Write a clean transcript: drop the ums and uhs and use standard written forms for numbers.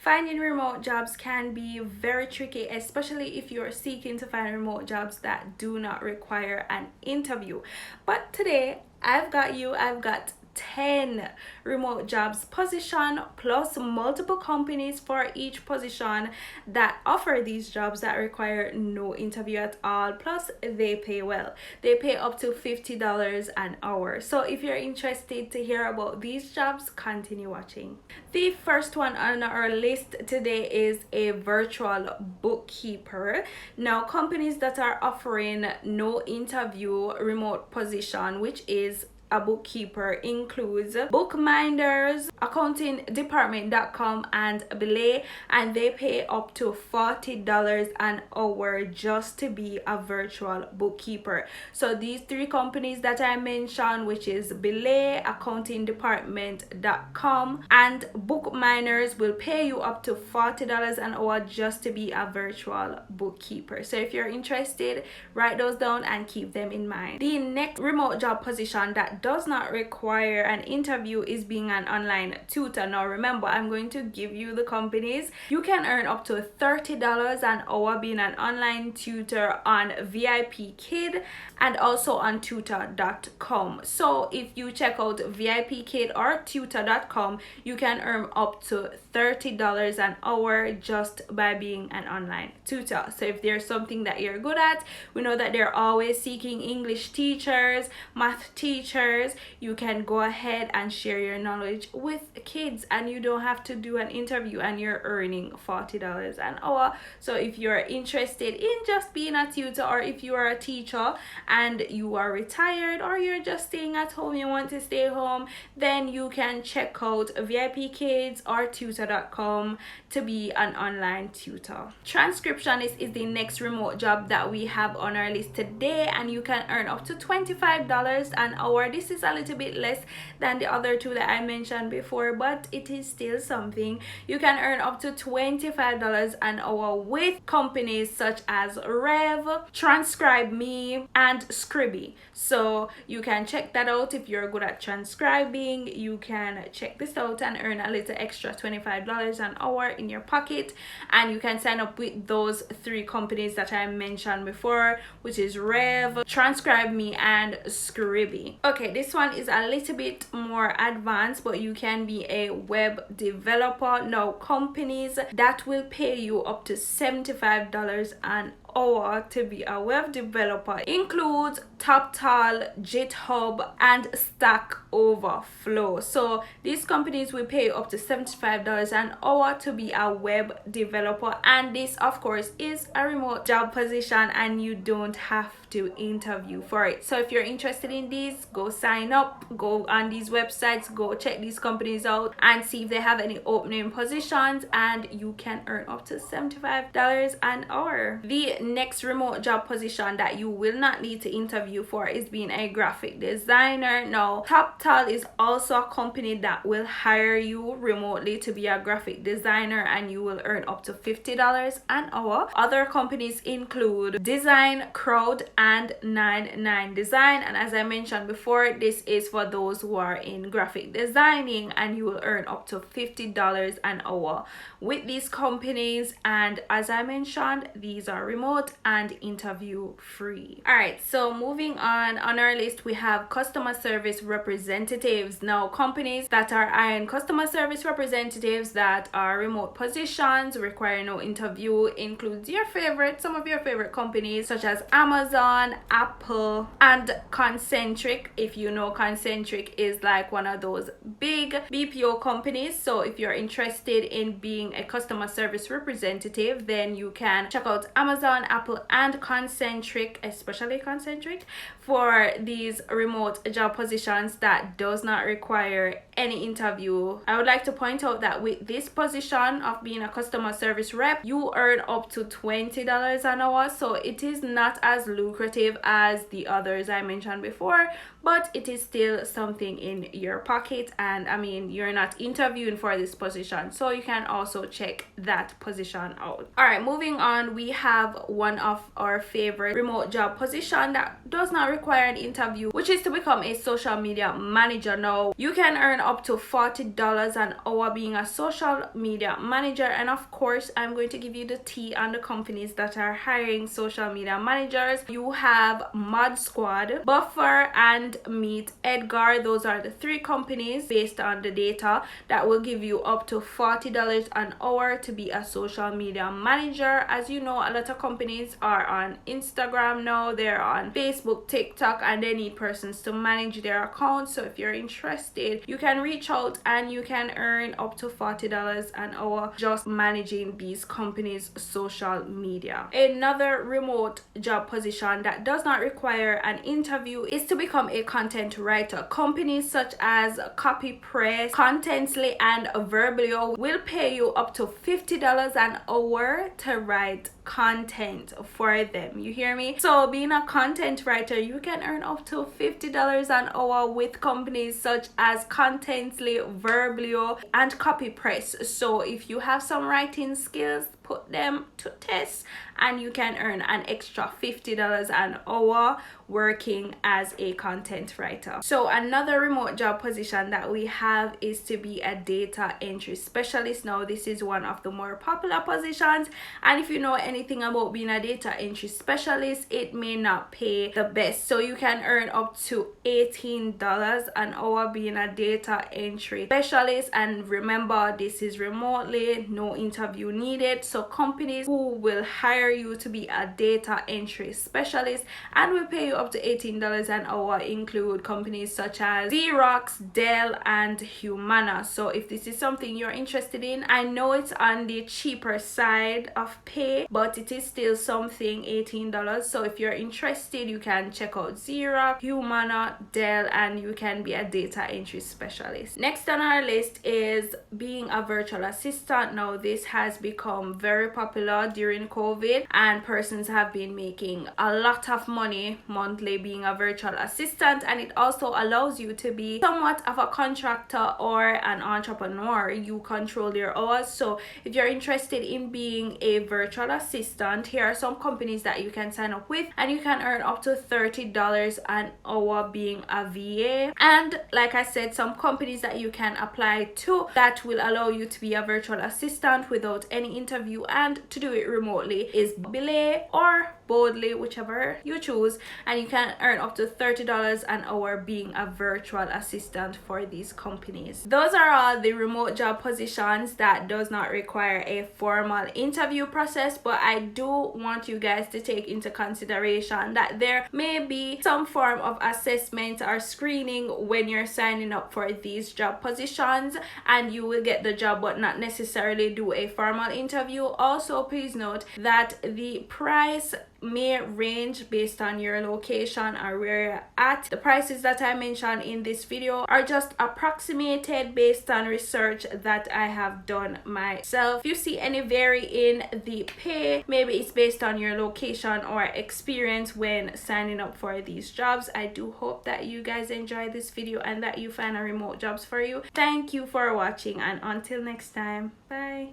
Finding remote jobs can be very tricky, especially if you're seeking to find remote jobs that do not require an interview. But today, I've got 10 remote jobs position plus multiple companies for each position that offer these jobs that require no interview at all, plus they pay well. They pay up to $50 an hour. So if you're interested to hear about these jobs, continue watching. The first one on our list today is a virtual bookkeeper. Now, companies that are offering no interview remote position, which is a bookkeeper, includes bookminders, accountingdepartment.com, and belay, and they pay up to $40 an hour just to be a virtual bookkeeper. So these three companies that I mentioned, which is belay, accountingdepartment.com, and bookminders, will pay you up to $40 an hour just to be a virtual bookkeeper. So if you're interested, write those down and keep them in mind. The next remote job position that does not require an interview is being an online tutor. Now remember, I'm going to give you the companies. You can earn up to $30 an hour being an online tutor on VIP Kid and also on tutor.com. So if you check out VIP Kid or tutor.com, you can earn up to $30 an hour just by being an online tutor. So if there's something that you're good at, we know that they're always seeking English teachers, math teachers. You can go ahead and share your knowledge with kids, and you don't have to do an interview, and you're earning $40 an hour. So if you're interested in just being a tutor, or if you are a teacher and you are retired, or you're just staying at home, you want to stay home, then you can check out VIP Kids or tutor.com to be an online tutor. Transcriptionist is the next remote job that we have on our list today, and you can earn up to $25 an hour. This is a little bit less than the other two that I mentioned before, but it is still something. You can earn up to $25 an hour with companies such as Rev, Transcribe Me, and Scribby. So you can check that out. If you're good at transcribing, you can check this out and earn a little extra $25 an hour in your pocket, and you can sign up with those three companies that I mentioned before, which is Rev, Transcribe Me, and Scribby. Okay, this one is a little bit more advanced, but you can be a web developer. Now, companies that will pay you up to $75 an hour to be a web developer includes TopTal, GitHub, and Stack Overflow. So these companies will pay you up to $75 an hour to be a web developer, and this of course is a remote job position and you don't have to interview for it. So if you're interested in these, go sign up, go on these websites, go check these companies out and see if they have any opening positions, and you can earn up to $75 an hour. The next remote job position that you will not need to interview for is being a graphic designer. Now, TopTal is also a company that will hire you remotely to be a graphic designer, and you will earn up to $50 an hour. Other companies include Design Crowd and 99 Design, and as I mentioned before, this is for those who are in graphic designing, and you will earn up to $50 an hour with these companies. And as I mentioned, these are remote and interview free. All right, so moving on our list, we have customer service representatives. Now, companies that are hiring customer service representatives that are remote positions, require no interview, includes some of your favorite companies such as Amazon, Apple, and Concentric. If you know, Concentric is like one of those big BPO companies. So if you're interested in being a customer service representative, then you can check out Amazon, Apple, and Concentric, especially Concentric, for these remote job positions that does not require any interview. I would like to point out that with this position of being a customer service rep, you earn up to $20 an hour. So it is not as lucrative as the others I mentioned before, but it is still something in your pocket. And I mean, you're not interviewing for this position, so you can also check that position out. All right, moving on, we have one of our favorite remote job position that does not require an interview, which is to become a social media manager. Now you can earn up to $40 an hour being a social media manager, and of course I'm going to give you the tea on the companies that are hiring social media managers. You have Mod Squad, Buffer, and Meet Edgar. Those are the three companies based on the data that will give you up to $40 an hour to be a social media manager. As you know, a lot of companies are on Instagram now, they're on Facebook, TikTok, and they need persons to manage their accounts. So if you're interested, you can reach out and you can earn up to $40 an hour just managing these companies' social media. Another remote job position that does not require an interview is to become a content writer. Companies such as CopyPress, Contently, and Verblio will pay you up to $50 an hour to write content for them. You hear me? So being a content writer, you can earn up to $50 an hour with companies such as Contently, Verblio, and CopyPress. So if you have some writing skills, put them to test and you can earn an extra $50 an hour working as a content writer. So another remote job position that we have is to be a data entry specialist. Now this is one of the more popular positions, and if you know anything about being a data entry specialist, it may not pay the best. So you can earn up to $18 an hour being a data entry specialist, and remember, this is remotely, no interview needed. So companies who will hire you to be a data entry specialist and will pay you up to $18 an hour include companies such as Xerox, Dell, and Humana. So if this is something you're interested in, I know it's on the cheaper side of pay, but it is still something, $18. So if you're interested, you can check out Xerox, Humana, Dell, and you can be a data entry specialist. Next on our list is being a virtual assistant. Now this has become very popular during COVID, and persons have been making a lot of money monthly being a virtual assistant, and it also allows you to be somewhat of a contractor or an entrepreneur. You control your hours. So if you're interested in being a virtual assistant, here are some companies that you can sign up with, and you can earn up to $30 an hour being a VA. And like I said, some companies that you can apply to that will allow you to be a virtual assistant without any interview and to do it remotely is Belay or Boldly, whichever you choose, and you can earn up to $30 an hour being a virtual assistant for these companies. Those are all the remote job positions that does not require a formal interview process, but I do want you guys to take into consideration that there may be some form of assessment or screening when you're signing up for these job positions, and you will get the job but not necessarily do a formal interview. Also, please note that the price may range based on your location or where you're at. The prices that I mentioned in this video are just approximated based on research that I have done myself. If you see any vary in the pay, maybe it's based on your location or experience when signing up for these jobs. I do hope that you guys enjoy this video and that you find a remote jobs for you. Thank you for watching, and until next time, bye.